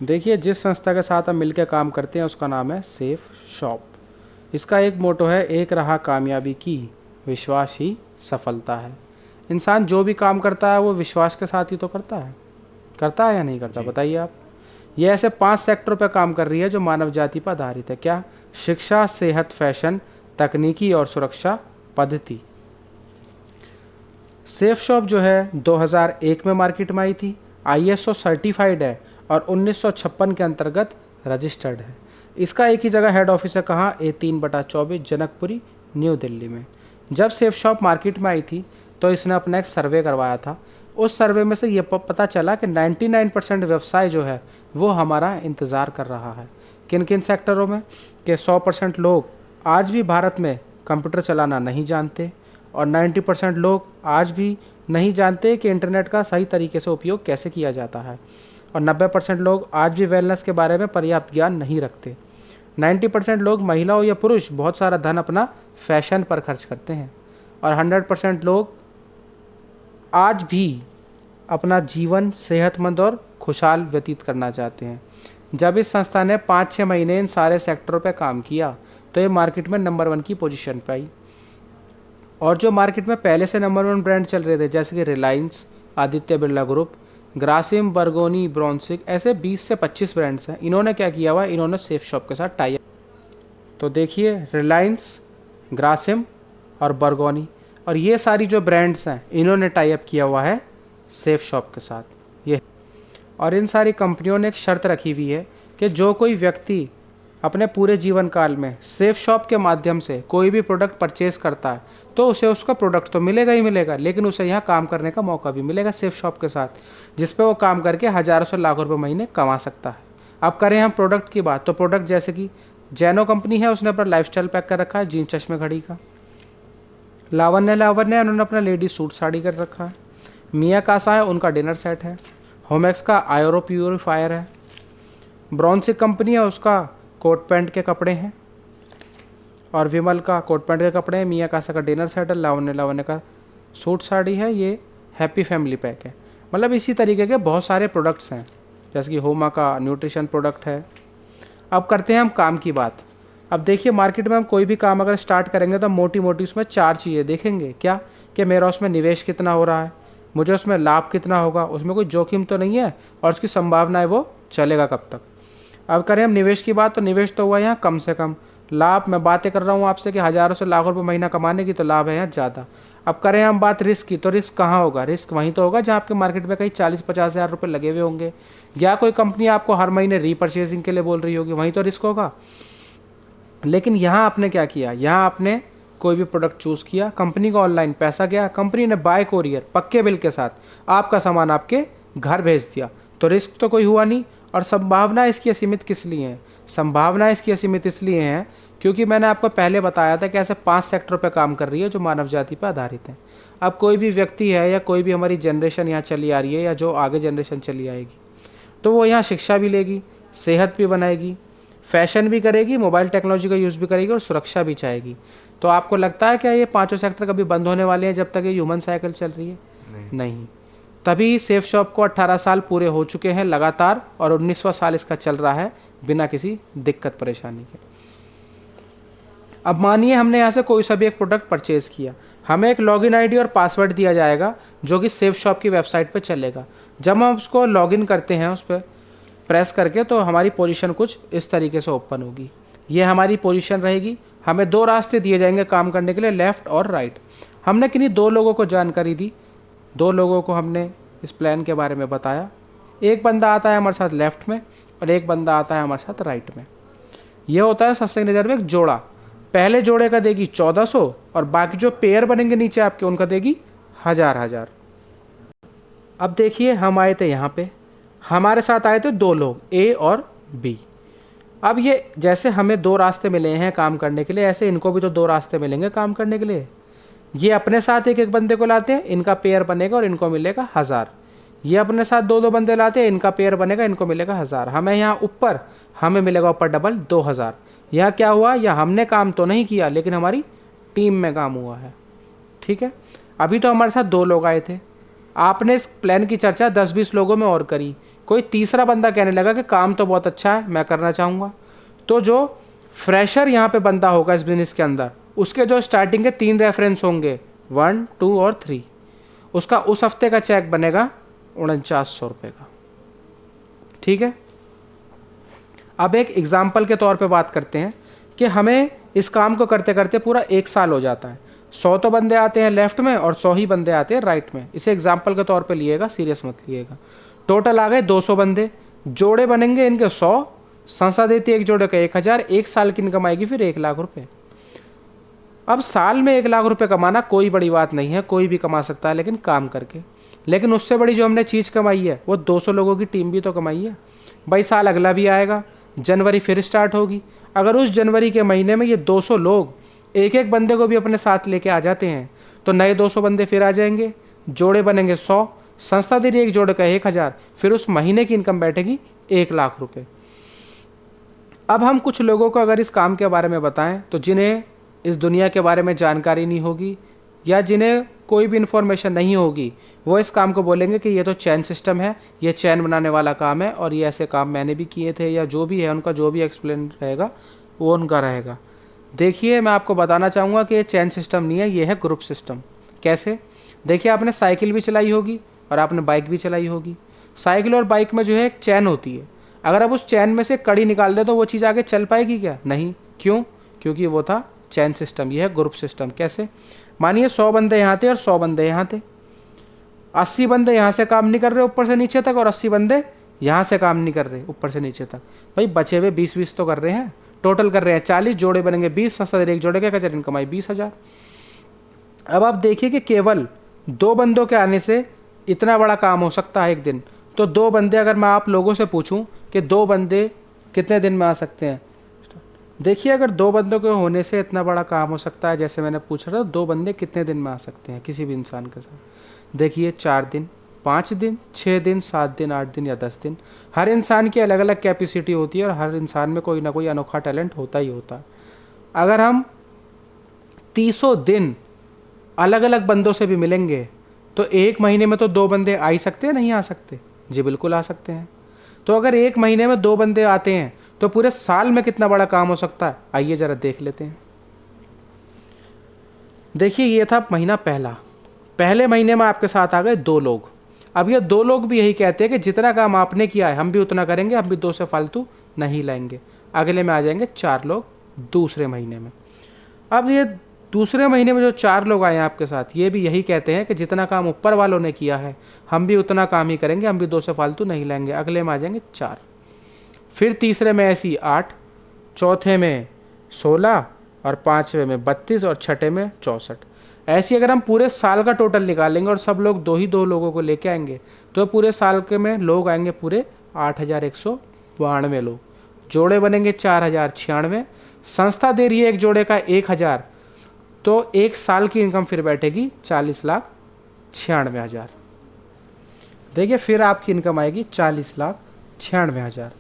देखिए, जिस संस्था के साथ हम मिलकर काम करते हैं उसका नाम है सेफ शॉप। इसका एक मोटो है, एक रहा कामयाबी की, विश्वास ही सफलता है। इंसान जो भी काम करता है वो विश्वास के साथ ही तो करता है या नहीं करता, जी। बताइए आप। ये ऐसे 5 सेक्टरों पर काम कर रही है जो मानव जाति पर आधारित है। क्या? शिक्षा, सेहत, फैशन, तकनीकी और सुरक्षा पद्धति। सेफ शॉप जो है 2001 में मार्केट में आई थी, ISO सर्टिफाइड है और 1956 के अंतर्गत रजिस्टर्ड है। इसका एक ही जगह हेड ऑफिस है, कहाँ? A3/24 जनकपुरी, न्यू दिल्ली में। जब सेफ शॉप मार्केट में आई थी तो इसने अपना एक सर्वे करवाया था। उस सर्वे में से ये पता चला कि 99% व्यवसाय जो है वो हमारा इंतज़ार कर रहा है। किन किन सेक्टरों में? कि 100% लोग आज भी भारत में कंप्यूटर चलाना नहीं जानते और 90% लोग आज भी नहीं जानते कि इंटरनेट का सही तरीके से उपयोग कैसे किया जाता है और 90% लोग आज भी वेलनेस के बारे में पर्याप्त ज्ञान नहीं रखते। 90% लोग, महिला हो या पुरुष, बहुत सारा धन अपना फैशन पर खर्च करते हैं और 100% लोग आज भी अपना जीवन सेहतमंद और खुशहाल व्यतीत करना चाहते हैं। जब इस संस्था ने 5-6 महीने इन सारे सेक्टरों पर काम किया तो ये मार्केट में नंबर 1 की पोजीशन पर आई। और जो मार्केट में पहले से नंबर 1 ब्रांड चल रहे थे जैसे कि रिलायंस, आदित्य बिरला ग्रुप, ग्रासिम, बर्गोनी, ब्रॉन्सिक, ऐसे 20 से 25 ब्रांड्स हैं। इन्होंने क्या किया हुआ? इन्होंने सेफ शॉप के साथ टाई अप। तो देखिए, रिलायंस, ग्रासिम और बर्गोनी और ये सारी जो ब्रांड्स हैं इन्होंने टाई अप किया हुआ है सेफ शॉप के साथ। ये और इन सारी कंपनियों ने एक शर्त रखी हुई है कि जो कोई व्यक्ति अपने पूरे जीवन काल में सेफ शॉप के माध्यम से कोई भी प्रोडक्ट परचेज करता है तो उसे उसका प्रोडक्ट तो मिलेगा ही मिलेगा, लेकिन उसे यहाँ काम करने का मौका भी मिलेगा सेफ शॉप के साथ, जिस पे वो काम करके हज़ारों से लाखों रुपए महीने कमा सकता है। अब करें हम प्रोडक्ट की बात, तो प्रोडक्ट जैसे कि जैनो कंपनी है, उसने अपना लाइफस्टाइल पैक कर रखा है, जीन्स, चश्मे, घड़ी का। लावण्य उन्होंने अपना लेडी सूट साड़ी कर रखा है। मिया कासा है, उनका डिनर सेट है। होमेक्स का आयरो प्यूरीफायर है। ब्रॉन्सिक कंपनी है, उसका कोट पैंट के कपड़े हैं और विमल का कोट पैंट के कपड़े हैं। मिया कासा का डिनर सेट है। लावण्य का सूट साड़ी है। ये हैप्पी फैमिली पैक है। मतलब इसी तरीके के बहुत सारे प्रोडक्ट्स हैं, जैसे कि होमा का न्यूट्रिशन प्रोडक्ट है। अब करते हैं हम काम की बात। अब देखिए, मार्केट में हम कोई भी काम अगर स्टार्ट करेंगे तो मोटी मोटी उसमें 4 चीज़ें देखेंगे। क्या? कि मेरा उसमें निवेश कितना हो रहा है, मुझे उसमें लाभ कितना होगा, उसमें कोई जोखिम तो नहीं है और उसकी संभावना है वो चलेगा कब तक। अब करें हम निवेश की बात, तो निवेश तो हुआ यहाँ कम से कम। लाभ, मैं बातें कर रहा हूँ आपसे कि हज़ारों से लाखों रुपए महीना कमाने की, तो लाभ है यहाँ ज़्यादा। अब करें हम बात रिस्क की, तो रिस्क कहाँ होगा? रिस्क वहीं तो होगा जहाँ आपके मार्केट में कहीं 40-50 हज़ार रुपये लगे हुए होंगे, या कोई कंपनी आपको हर महीने रीपर्चेजिंग के लिए बोल रही होगी, वहीं तो रिस्क होगा। लेकिन यहाँ आपने क्या किया? यहाँ आपने कोई भी प्रोडक्ट चूज़ किया, कंपनी को ऑनलाइन पैसा गया, कंपनी ने बाय कोरियर पक्के बिल के साथ आपका सामान आपके घर भेज दिया, तो रिस्क तो कोई हुआ नहीं। और संभावना इसकी असीमित किस लिए है? संभावना इसकी असीमित इसलिए है क्योंकि मैंने आपको पहले बताया था कि ऐसे 5 सेक्टरों पर काम कर रही है जो मानव जाति पर आधारित है। अब कोई भी व्यक्ति है या कोई भी हमारी जनरेशन यहाँ चली आ रही है या जो आगे जनरेशन चली आएगी, तो वो यहाँ शिक्षा भी लेगी, सेहत भी बनाएगी, फैशन भी करेगी, मोबाइल टेक्नोलॉजी का यूज़ भी करेगी और सुरक्षा भी चाहेगी। तो आपको लगता है क्या ये 5 सेक्टर कभी बंद होने वाले हैं जब तक ये ह्यूमन साइकिल चल रही है? नहीं। तभी सेफ शॉप को 18 साल पूरे हो चुके हैं लगातार और 19वां साल इसका चल रहा है बिना किसी दिक्कत परेशानी के। अब मानिए हमने यहाँ से कोई सा भी एक प्रोडक्ट परचेज किया, हमें एक लॉगिन आईडी और पासवर्ड दिया जाएगा जो कि सेफ शॉप की वेबसाइट पर चलेगा। जब हम उसको लॉगिन करते हैं उस पर प्रेस करके, तो हमारी पोजीशन कुछ इस तरीके से ओपन होगी। ये हमारी पोजीशन रहेगी। हमें 2 रास्ते दिए जाएंगे काम करने के लिए, लेफ़्ट और राइट। हमने किन्हीं 2 लोगों को जानकारी दी, 2 लोगों को हमने इस प्लान के बारे में बताया। एक बंदा आता है हमारे साथ लेफ़्ट में और एक बंदा आता है हमारे साथ राइट में। यह होता है सत्संग रिजर्व एक जोड़ा। पहले जोड़े का देगी 1400 और बाकी जो पेयर बनेंगे नीचे आपके उनका देगी 1000। अब देखिए, हम आए थे यहाँ पे, हमारे साथ आए थे 2 लोग, ए और बी। अब ये जैसे हमें 2 रास्ते मिले हैं काम करने के लिए, ऐसे इनको भी तो 2 रास्ते मिलेंगे काम करने के लिए। ये अपने साथ एक एक बंदे को लाते हैं, इनका पेयर बनेगा और इनको मिलेगा 1000। ये अपने साथ 2-2 बंदे लाते हैं, इनका पेयर बनेगा, इनको मिलेगा 1000। हमें यहाँ ऊपर हमें मिलेगा ऊपर डबल 2000। यहाँ क्या हुआ? या हमने काम तो नहीं किया लेकिन हमारी टीम में काम हुआ है। ठीक है, अभी तो हमारे साथ 2 लोग आए थे, आपने इस प्लान की चर्चा 10-20 लोगों में और करी, कोई तीसरा बंदा कहने लगा कि काम तो बहुत अच्छा है, मैं करना चाहूँगा, तो जो फ्रेशर यहाँ पे बंदा होगा इस बिजनेस के अंदर, उसके जो स्टार्टिंग के 3 रेफरेंस होंगे 1, 2 और 3, उसका उस हफ्ते का चेक बनेगा 4900 रुपये का। ठीक है, अब एक एग्जाम्पल के तौर पे बात करते हैं कि हमें इस काम को करते करते पूरा 1 साल हो जाता है। 100 तो बंदे आते हैं लेफ्ट में और 100 ही बंदे आते हैं राइट में। इसे एग्जाम्पल के तौर पे लिएगा, सीरियस मत लिएगा। टोटल आ गए 200 बंदे, जोड़े बनेंगे इनके 100, संस्था देती है एक जोड़े का 1000, 1 साल की इनकम आएगी फिर 1 लाख रुपए। अब साल में 1 लाख रुपए कमाना कोई बड़ी बात नहीं है, कोई भी कमा सकता है लेकिन काम करके। लेकिन उससे बड़ी जो हमने चीज़ कमाई है वो 200 लोगों की टीम भी तो कमाई है भाई। साल अगला भी आएगा, जनवरी फिर स्टार्ट होगी। अगर उस जनवरी के महीने में ये 200 लोग एक एक बंदे को भी अपने साथ लेके आ जाते हैं तो नए 200 बंदे फिर आ जाएंगे, जोड़े बनेंगे 100, संस्था दे रही है एक जोड़े का 1000, फिर उस महीने की इनकम बैठेगी 1 लाख रुपए। अब हम कुछ लोगों को अगर इस काम के बारे में बताएं तो जिन्हें इस दुनिया के बारे में जानकारी नहीं होगी या जिन्हें कोई भी इन्फॉर्मेशन नहीं होगी, वो इस काम को बोलेंगे कि ये तो चैन सिस्टम है, ये चैन बनाने वाला काम है और ये ऐसे काम मैंने भी किए थे, या जो भी है उनका जो भी एक्सप्लेन रहेगा वो उनका रहेगा। देखिए, मैं आपको बताना चाहूँगा कि ये चैन सिस्टम नहीं है, ये है ग्रुप सिस्टम। कैसे? देखिए, आपने साइकिल भी चलाई होगी और आपने बाइक भी चलाई होगी। साइकिल और बाइक में जो है एक चैन होती है, अगर आप उस चैन में से कड़ी निकाल दे तो वो चीज़ आगे चल पाएगी क्या? नहीं। क्यों? क्योंकि वो था चैन सिस्टम। ये है ग्रुप सिस्टम। कैसे? मानिए 100 बंदे यहाँ थे और 100 बंदे यहाँ थे, 80 बंदे यहाँ से काम नहीं कर रहे ऊपर से नीचे तक और 80 बंदे यहाँ से काम नहीं कर रहे ऊपर से नीचे तक। भाई बचे हुए 20-20 तो कर रहे हैं, टोटल कर रहे हैं 40, जोड़े बनेंगे 20, संस्था एक जोड़े का कचर इनकम आई 20,000। अब आप देखिए कि केवल 2 बंदों के आने से इतना बड़ा काम हो सकता है एक दिन। तो 2 बंदे, अगर मैं आप लोगों से पूछूं कि 2 बंदे कितने दिन में आ सकते हैं, देखिए अगर 2 बंदों के होने से इतना बड़ा काम हो सकता है, जैसे मैंने पूछा था 2 बंदे कितने दिन में आ सकते हैं किसी भी इंसान के साथ। देखिए 4 दिन, 5 दिन, 6 दिन, 7 दिन, 8 दिन या 10 दिन। हर इंसान की अलग अलग कैपेसिटी होती है और हर इंसान में कोई ना कोई अनोखा टैलेंट होता ही होता है। अगर हम 300 दिन अलग अलग बंदों से भी मिलेंगे तो 1 महीने में तो 2 बंदे आ ही सकते हैं, नहीं आ सकते? जी बिल्कुल आ सकते हैं। तो अगर 1 महीने में 2 बंदे आते हैं तो पूरे साल में कितना बड़ा काम हो सकता है, आइए जरा देख लेते हैं। देखिए, ये था महीना पहला। पहले महीने में आपके साथ आ गए 2 लोग। अब ये 2 लोग भी यही कहते हैं कि जितना काम आपने किया है हम भी उतना करेंगे, हम भी 2 से फालतू नहीं लाएंगे। अगले में आ जाएंगे 4 लोग दूसरे महीने में। अब ये दूसरे महीने में जो 4 लोग आए हैं आपके साथ, ये भी यही कहते हैं कि जितना काम ऊपर वालों ने किया है हम भी उतना काम ही करेंगे, हम भी 2 से फालतू नहीं लाएंगे। अगले में आ जाएंगे 4, फिर तीसरे में ऐसी 8, चौथे में 16 और 5वें में 32 और छठे में 64। ऐसी अगर हम पूरे साल का टोटल निकालेंगे और सब लोग 2 लोगों को लेके आएंगे तो पूरे साल के में लोग आएंगे पूरे 8192 लोग। जोड़े बनेंगे 4096, संस्था दे रही है एक जोड़े का 1000, तो 1 साल की इनकम फिर बैठेगी 40,96,000। देखिए फिर आपकी इनकम आएगी 40,96,000।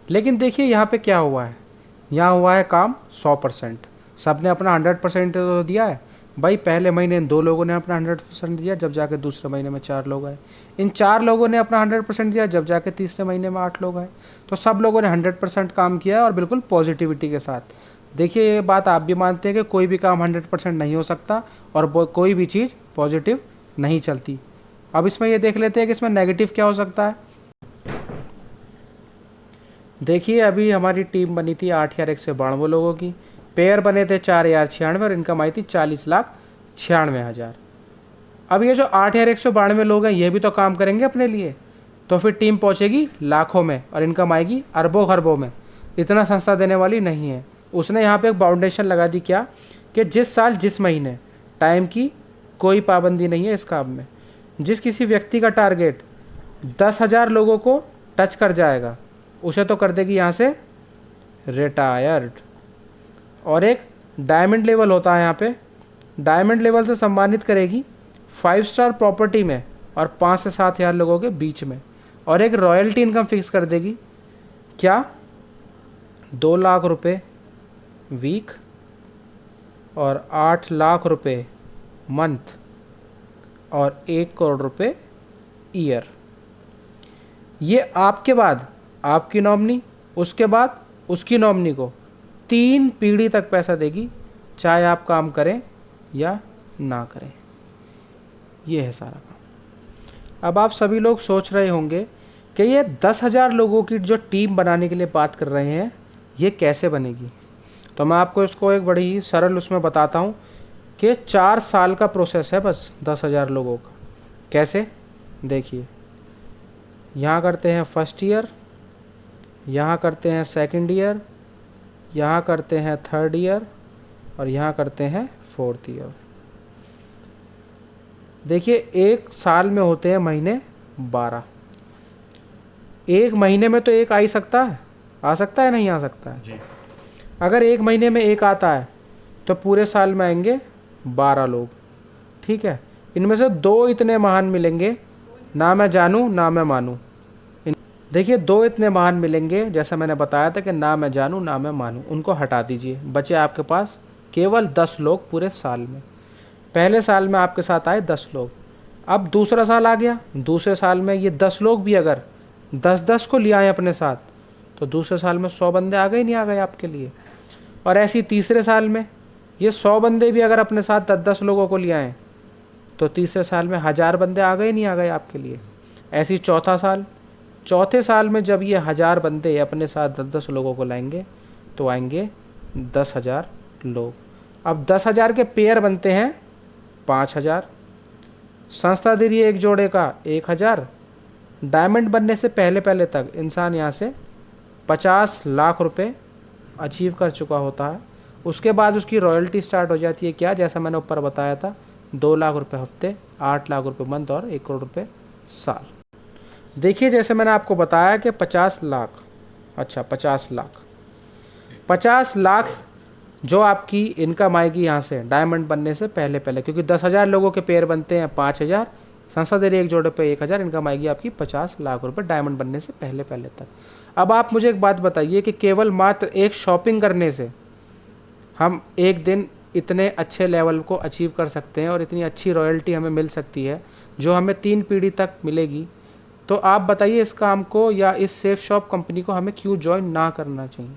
लेकिन देखिए यहाँ पे क्या हुआ है, यहाँ हुआ है काम 100%। सबने अपना 100% तो दिया है भाई। पहले महीने इन 2 लोगों ने अपना 100% दिया, जब जाके दूसरे महीने में 4 लोग आए। इन 4 लोगों ने अपना 100% दिया, जब जाके तीसरे महीने में 8 लोग आए। तो सब लोगों ने 100% काम किया है और बिल्कुल पॉजिटिविटी के साथ। देखिए ये बात आप भी मानते हैं कि कोई भी काम 100% नहीं हो सकता और कोई भी चीज़ पॉजिटिव नहीं चलती। अब इसमें ये देख लेते हैं कि इसमें नेगेटिव क्या हो सकता है। देखिए अभी हमारी टीम बनी थी 8,192 लोगों की, पेयर बने थे 4,096 और इनकम आई थी 40,96,000। अब ये जो 8,192 लोग हैं ये भी तो काम करेंगे अपने लिए, तो फिर टीम पहुंचेगी लाखों में और इनकम आएगी अरबों खरबों में। इतना संस्था देने वाली नहीं है। उसने यहाँ पे एक बाउंडेशन लगा दी, क्या कि जिस साल जिस महीने, टाइम की कोई पाबंदी नहीं है इस काम में। जिस किसी व्यक्ति का टारगेट 10,000 लोगों को टच कर जाएगा उसे तो कर देगी यहाँ से रिटायर्ड। और एक डायमंड लेवल होता है यहाँ पे, डायमंड लेवल से सम्मानित करेगी 5 स्टार प्रॉपर्टी में और 5 से 7 हज़ार लोगों के बीच में। और एक रॉयल्टी इनकम फिक्स कर देगी, क्या 2 लाख रुपए वीक और 8 लाख रुपए मंथ और 1 करोड़ रुपए ईयर। ये आपके बाद आपकी नॉमिनी, उसके बाद उसकी नॉमिनी को 3 पीढ़ी तक पैसा देगी, चाहे आप काम करें या ना करें। ये है सारा काम। अब आप सभी लोग सोच रहे होंगे कि ये 10,000 लोगों की जो टीम बनाने के लिए बात कर रहे हैं, ये कैसे बनेगी। तो मैं आपको इसको एक बड़ी ही सरल उसमें बताता हूँ कि 4 साल का प्रोसेस है बस 10,000 लोगों का। कैसे, देखिए, यहाँ करते हैं फर्स्ट ईयर, यहाँ करते हैं सेकंड ईयर, यहाँ करते हैं थर्ड ईयर और यहाँ करते हैं फोर्थ ईयर। देखिए, एक साल में होते हैं महीने 12। एक महीने में तो एक आ ही सकता है, आ सकता है नहीं आ सकता है जी। अगर एक महीने में एक आता है तो पूरे साल में आएंगे 12 लोग, ठीक है। इनमें से 2 इतने महान मिलेंगे, ना मैं जानूं ना मैं मानूं। देखिए, 2 इतने महान मिलेंगे, जैसा मैंने बताया था कि ना मैं जानूं ना मैं मानूं, उनको हटा दीजिए। बचे आपके पास केवल 10 लोग पूरे साल में। पहले साल में आपके साथ आए 10 लोग, अब दूसरा साल आ गया, दूसरे साल में ये 10 लोग भी अगर 10-10 को ले आए अपने साथ, तो दूसरे साल में 100 बंदे आ गए नहीं आ गए आपके लिए। और ऐसी तीसरे साल में ये 100 बंदे भी अगर अपने साथ 10-10 लोगों को ले आए, तो तीसरे साल में 1000 बंदे आ गए नहीं आ गए आपके लिए। ऐसी चौथा साल, चौथे साल में जब ये 1000 बंदे अपने साथ 10-10 लोगों को लाएंगे, तो आएंगे 10,000 लोग। अब 10,000 के पेयर बनते हैं 5,000। संस्था दे रही है एक जोड़े का 1,000। डायमंड बनने से पहले पहले तक इंसान यहाँ से 50 लाख रुपए अचीव कर चुका होता है। उसके बाद उसकी रॉयल्टी स्टार्ट हो जाती है, क्या, जैसा मैंने ऊपर बताया था, 2 लाख रुपए हफ्ते, 8 लाख रुपए मंथ और 1 करोड़ रुपए साल। देखिए, जैसे मैंने आपको बताया कि 50 लाख, अच्छा 50 लाख, 50 लाख जो आपकी इनकम आएगी यहाँ से डायमंड बनने से पहले पहले, क्योंकि 10,000 लोगों के पेयर बनते हैं 5,000, संस्था दे रही है एक जोड़े पे 1,000, इनकम आएगी आपकी 50 लाख रुपए डायमंड बनने से पहले पहले तक। अब आप मुझे एक बात बताइए कि केवल मात्र एक शॉपिंग करने से हम एक दिन इतने अच्छे लेवल को अचीव कर सकते हैं और इतनी अच्छी रॉयल्टी हमें मिल सकती है जो हमें 3 पीढ़ी तक मिलेगी। तो आप बताइए, इस काम को या इस सेफ शॉप कंपनी को हमें क्यों ज्वाइन ना करना चाहिए।